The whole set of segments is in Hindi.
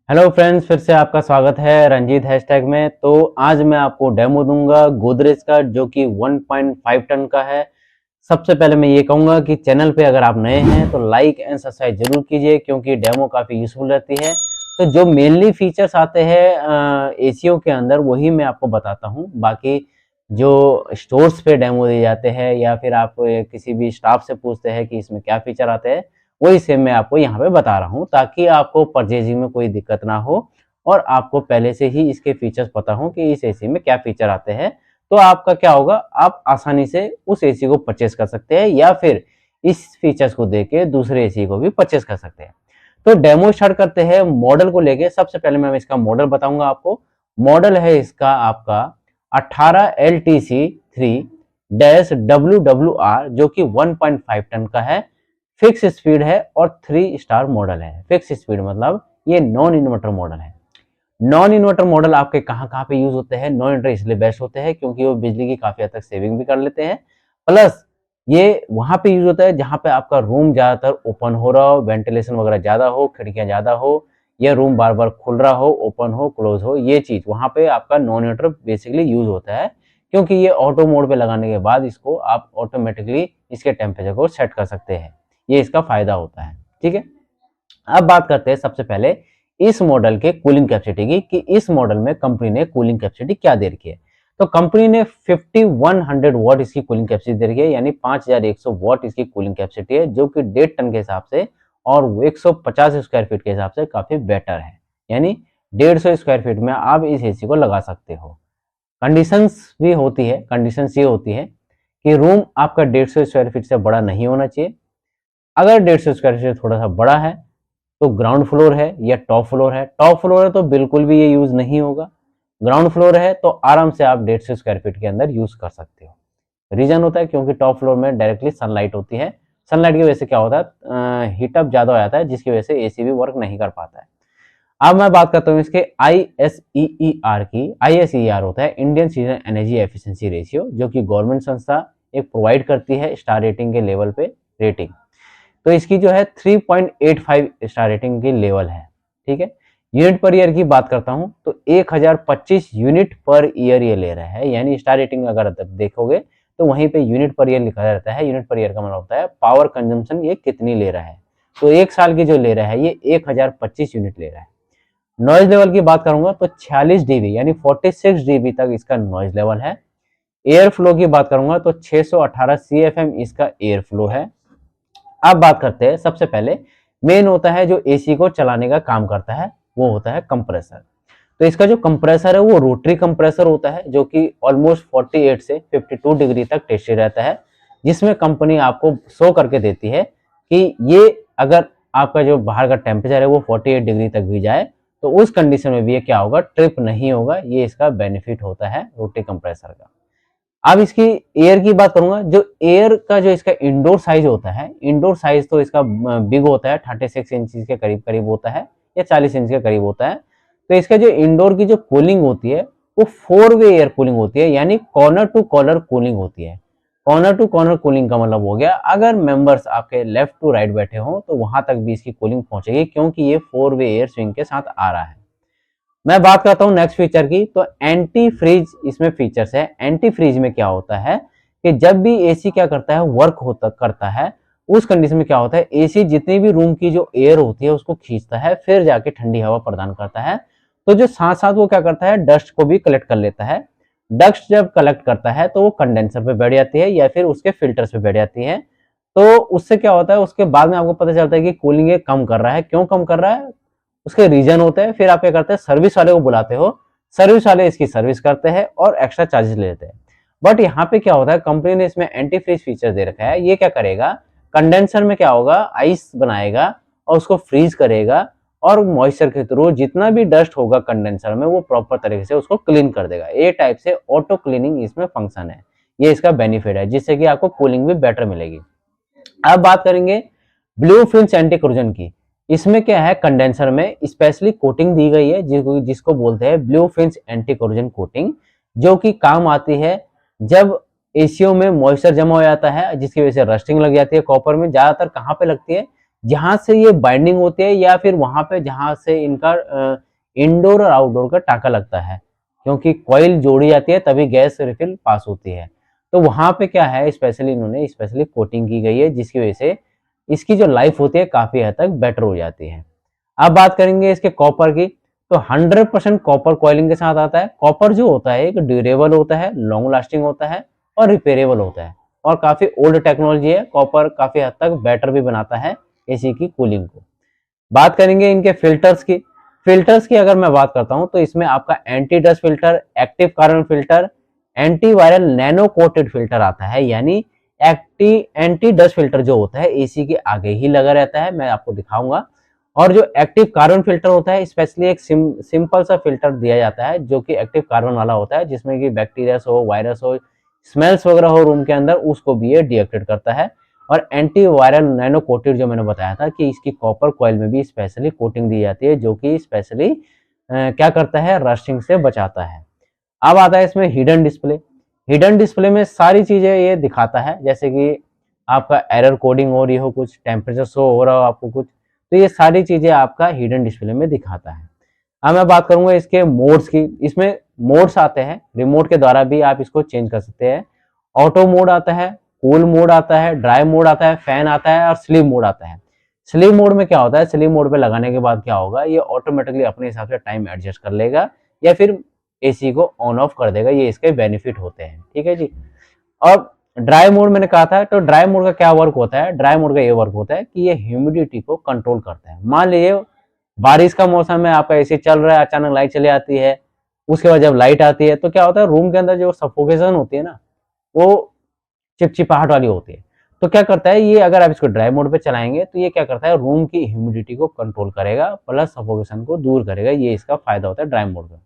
हेलो फ्रेंड्स, फिर से आपका स्वागत है रंजीत हैशटैग में। तो आज मैं आपको डेमो दूंगा गोदरेज का, जो कि 1.5 टन का है। सबसे पहले मैं ये कहूंगा कि चैनल पे अगर आप नए हैं तो लाइक एंड सब्सक्राइब जरूर कीजिए, क्योंकि डेमो काफ़ी यूजफुल रहती है। तो जो मेनली फीचर्स आते हैं एसीओ के अंदर वही मैं आपको बताता हूँ। बाकी जो स्टोर्स पे डेमो दिए जाते हैं या फिर आप किसी भी स्टाफ से पूछते हैं कि इसमें क्या फीचर आते हैं, वही सेम मैं आपको यहाँ पे बता रहा हूँ, ताकि आपको परचेजिंग में कोई दिक्कत ना हो और आपको पहले से ही इसके फीचर्स पता हो कि इस एसी में क्या फीचर आते हैं। तो आपका क्या होगा, आप आसानी से उस एसी को परचेज कर सकते हैं या फिर इस फीचर्स को देख के दूसरे एसी को भी परचेज कर सकते हैं। तो डेमो स्टार्ट करते हैं मॉडल को लेके। सबसे पहले मैं इसका मॉडल बताऊंगा आपको। मॉडल है इसका आपका 18LTC3-WWR, जो कि 1.5 टन का है, फिक्स स्पीड है और 3 स्टार मॉडल है। फिक्स स्पीड मतलब ये नॉन इन्वर्टर मॉडल है। नॉन इन्वर्टर मॉडल आपके कहाँ कहाँ पे यूज होते हैं? नॉन इन्वर्टर इसलिए बेस्ट होते हैं क्योंकि वो बिजली की काफी हद तक सेविंग भी कर लेते हैं। प्लस ये वहां पे यूज होता है जहां पे आपका रूम ज्यादातर ओपन हो रहा हो, वेंटिलेशन वगैरह ज्यादा हो, खिड़कियां ज्यादा हो, या रूम बार बार खुल रहा हो, ओपन हो, क्लोज हो, ये चीज वहां पे आपका नॉन इन्वर्टर बेसिकली यूज होता है। क्योंकि ये ऑटो मोड पे लगाने के बाद इसको आप ऑटोमेटिकली इसके टेम्परेचर को सेट कर सकते हैं। ये इसका फायदा होता है। ठीक है, अब बात करते हैं सबसे पहले इस मॉडल के कूलिंग कैपेसिटी की, कि इस मॉडल में कंपनी ने कूलिंग कैपेसिटी क्या दे रखी है। तो कंपनी ने 5100 वॉट इसकी कूलिंग कैपेसिटी दे रखी है, यानी 5100 वॉट इसकी कूलिंग कैपेसिटी है, जो कि 1.5 टन के हिसाब से और 150 स्क्वायर फीट के हिसाब से काफी बेटर है। यानी 150 स्क्वायर फीट में आप इस एसी को लगा सकते हो। कंडीशंस भी होती है। कंडीशंस ये होती है कि रूम आपका 150 स्क्वायर फीट से बड़ा नहीं होना चाहिए। अगर 150 स्क्वायर फीट से थोड़ा सा बड़ा है तो ग्राउंड फ्लोर है या टॉप फ्लोर है। टॉप फ्लोर है तो बिल्कुल भी ये यूज नहीं होगा। ग्राउंड फ्लोर है तो आराम से आप 150 स्क्वायर फीट के अंदर यूज कर सकते हो। रीजन होता है क्योंकि टॉप फ्लोर में डायरेक्टली सनलाइट होती है। सनलाइट की वजह से क्या होता है, हीटअप ज्यादा हो जाता है, जिसकी वजह से एसी भी वर्क नहीं कर पाता है। अब मैं बात करता हूँ इसके ISEER की। ISEER होता है Indian season energy efficiency ratio, जो कि गवर्नमेंट संस्था एक प्रोवाइड करती है स्टार रेटिंग के लेवल पे रेटिंग। तो इसकी जो है 3.85 स्टार रेटिंग की लेवल है। ठीक है, यूनिट पर ईयर की बात करता हूं तो 1025 यूनिट पर ईयर ये ले रहा है। यानी स्टार रेटिंग अगर देखोगे तो वहीं पे यूनिट पर ईयर लिखा रहता है। यूनिट पर ईयर का मतलब होता है पावर कंजम्पशन ये कितनी ले रहा है। तो एक साल की जो ले रहा है ये 1025 यूनिट ले रहा है। नॉइज लेवल की बात करूंगा तो 46 डीबी यानी 46 डीबी तक इसका नॉइज लेवल है। एयर फ्लो की बात करूंगा तो 618 CFM इसका एयर फ्लो है। अब बात करते हैं, सबसे पहले मेन होता है जो एसी को चलाने का काम करता है, वो होता है कंप्रेसर। तो इसका जो कंप्रेसर है वो रोटरी कंप्रेसर होता है, जो कि ऑलमोस्ट 48 से 52 डिग्री तक टेस्टेड रहता है, जिसमें कंपनी आपको शो करके देती है कि ये अगर आपका जो बाहर का टेम्परेचर है वो 48 डिग्री तक भी जाए तो उस कंडीशन में भी ये क्या होगा, ट्रिप नहीं होगा। ये इसका बेनिफिट होता है रोटरी कंप्रेसर का। अब इसकी एयर की बात करूंगा। जो एयर का जो इसका इंडोर साइज होता है, इंडोर साइज तो इसका बिग होता है, 36 इंच के करीब करीब होता है या 40 इंच के करीब होता है। तो इसका जो इंडोर की जो कूलिंग होती है वो 4 वे एयर कूलिंग होती है, यानी कॉर्नर टू कॉर्नर कूलिंग होती है। कॉर्नर टू कॉर्नर कूलिंग का मतलब हो गया अगर मेंबर्स आपके लेफ्ट टू राइट बैठे हो तो वहां तक भी इसकी कूलिंग पहुंचेगी, क्योंकि ये 4 वे एयर स्विंग के साथ आ रहा है। मैं बात करता हूं नेक्स्ट फीचर की, तो एंटी फ्रीज इसमें फीचर्स है। एंटी फ्रीज में क्या होता है कि जब भी एसी क्या करता है, वर्क होता करता है, उस कंडीशन में क्या होता है, एसी जितनी भी रूम की जो एयर होती है उसको खींचता है, फिर जाके ठंडी हवा प्रदान करता है। तो जो साथ साथ वो क्या करता है, डस्ट को भी कलेक्ट कर लेता है। डस्ट जब कलेक्ट करता है तो वो कंडेंसर पे बैठ जाती है या फिर उसके फिल्टर्स पे बैठ जाती है। तो उससे क्या होता है, उसके बाद में आपको पता चलता है कि कूलिंग ये कम कर रहा है। क्यों कम कर रहा है, उसके रीजन होते हैं। फिर आप क्या करते हैं, सर्विस वाले को बुलाते हो, सर्विस वाले इसकी सर्विस करते हैं और एक्स्ट्रा चार्जेस लेते हैं। बट यहाँ पे क्या होता है, कंपनी ने इसमें एंटी फ्रीज फीचर दे रखा है। ये क्या करेगा, कंडेंसर में क्या होगा, आइस बनाएगा और उसको फ्रीज करेगा, और मॉइस्चर के थ्रू जितना भी डस्ट होगा कंडेंसर में वो प्रॉपर तरीके से उसको क्लीन कर देगा। ये टाइप से ऑटो क्लीनिंग इसमें फंक्शन है। ये इसका बेनिफिट है, जिससे कि आपको कूलिंग भी बेटर मिलेगी। अब बात करेंगे ब्लू फिल्म एंटी कोरोजन की। इसमें क्या है, कंडेंसर में स्पेशली कोटिंग दी गई है जिसको बोलते हैं blue film anti corrosion coating, जो कि काम आती है जब एसीओ में मॉइस्चर जमा हो जाता है, जिसकी वजह से रस्टिंग लग जाती है। कॉपर में ज्यादातर कहाँ पे लगती है, जहां से ये बाइंडिंग होती है या फिर वहां पे जहां से इनका इंडोर और आउटडोर का टाका लगता है, क्योंकि कॉइल जोड़ी जाती है तभी गैस रिफिल पास होती है। तो वहां पे क्या है, स्पेशली इन्होंने स्पेशली कोटिंग की गई है, जिसकी वजह से इसकी जो लाइफ होती है काफी हद तक बेटर हो जाती है। अब बात करेंगे इसके कॉपर की, तो 100% कॉपर कॉइलिंग के साथ आता है। कॉपर जो होता है एक ड्यूरेबल होता है, लॉन्ग लास्टिंग होता है और रिपेयरेबल होता है, और काफी ओल्ड टेक्नोलॉजी है। कॉपर काफी हद तक बेटर भी बनाता है एसी की कूलिंग को। बात करेंगे इनके फिल्टर्स की। फिल्टर्स की अगर मैं बात करता हूं तो इसमें आपका anti dust filter, active carbon filter, anti viral nano coated filter आता है। यानी एंटी डस्ट फिल्टर जो होता है एसी के आगे ही लगा रहता है, मैं आपको दिखाऊंगा। और जो एक्टिव कार्बन फिल्टर होता है, स्पेशली एक सिंपल सा फिल्टर दिया जाता है जो कि एक्टिव कार्बन वाला होता है, जिसमें कि बैक्टीरिया हो, वायरस हो, स्मेल्स वगैरह हो रूम के अंदर, उसको भी ये डीएक्टिवेट करता है। और एंटी वायरल नैनो कोटेड जो मैंने बताया था कि इसकी कॉपर कॉइल में भी स्पेशली कोटिंग दी जाती है, जो कि स्पेशली क्या करता है, रस्टिंग से बचाता है। अब आता है इसमें हिडन डिस्प्ले। हिडन डिस्प्ले में सारी चीजें ये दिखाता है, जैसे कि आपका एरर कोडिंग हो रही हो, कुछ टेम्परेचर शो हो रहा हो आपको कुछ, तो ये सारी चीजें आपका हिडन डिस्प्ले में दिखाता है। अब मैं बात करूंगा इसके मोड्स की। इसमें मोड्स आते हैं, रिमोट के द्वारा भी आप इसको चेंज कर सकते हैं। ऑटो मोड आता है, कूल मोड आता है, ड्राई मोड आता है, फैन आता है और स्लीप मोड आता है। स्लीप मोड में क्या होता है, स्लीप मोड पे लगाने के बाद क्या होगा, ये ऑटोमेटिकली अपने हिसाब से टाइम एडजस्ट कर लेगा या फिर एसी को ऑन ऑफ कर देगा। ये इसके बेनिफिट होते हैं, ठीक है जी। और ड्राई मोड मैंने कहा था, तो ड्राई मोड का क्या वर्क होता है, ड्राई मोड का ये वर्क होता है कि ये ह्यूमिडिटी को कंट्रोल करता है। मान लीजिए बारिश का मौसम है, आपका एसी चल रहा है, अचानक लाइट चली आती है, उसके बाद जब लाइट आती है तो क्या होता है, रूम के अंदर जो सफोकेशन होती है ना, वो चिपचिपाहट वाली होती है। तो क्या करता है ये, अगर आप इसको ड्राई मोड पे चलाएंगे तो ये क्या करता है, रूम की ह्यूमिडिटी को कंट्रोल करेगा प्लस सफोकेशन को दूर करेगा। ये इसका फायदा होता है ड्राई मोड का।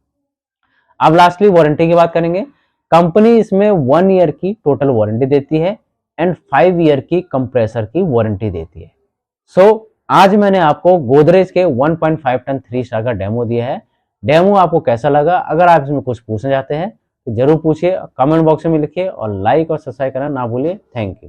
अब लास्टली वारंटी की बात करेंगे। कंपनी इसमें 1 ईयर की टोटल वारंटी देती है एंड 5 ईयर की कंप्रेसर की वारंटी देती है। आज मैंने आपको गोदरेज के 1.5 टन 3 स्टार का डेमो दिया है। डेमो आपको कैसा लगा, अगर आप इसमें कुछ पूछना चाहते हैं तो जरूर पूछिए, कमेंट बॉक्स में लिखिए और लाइक और सब्सक्राइब करना ना भूलिए। Thank you.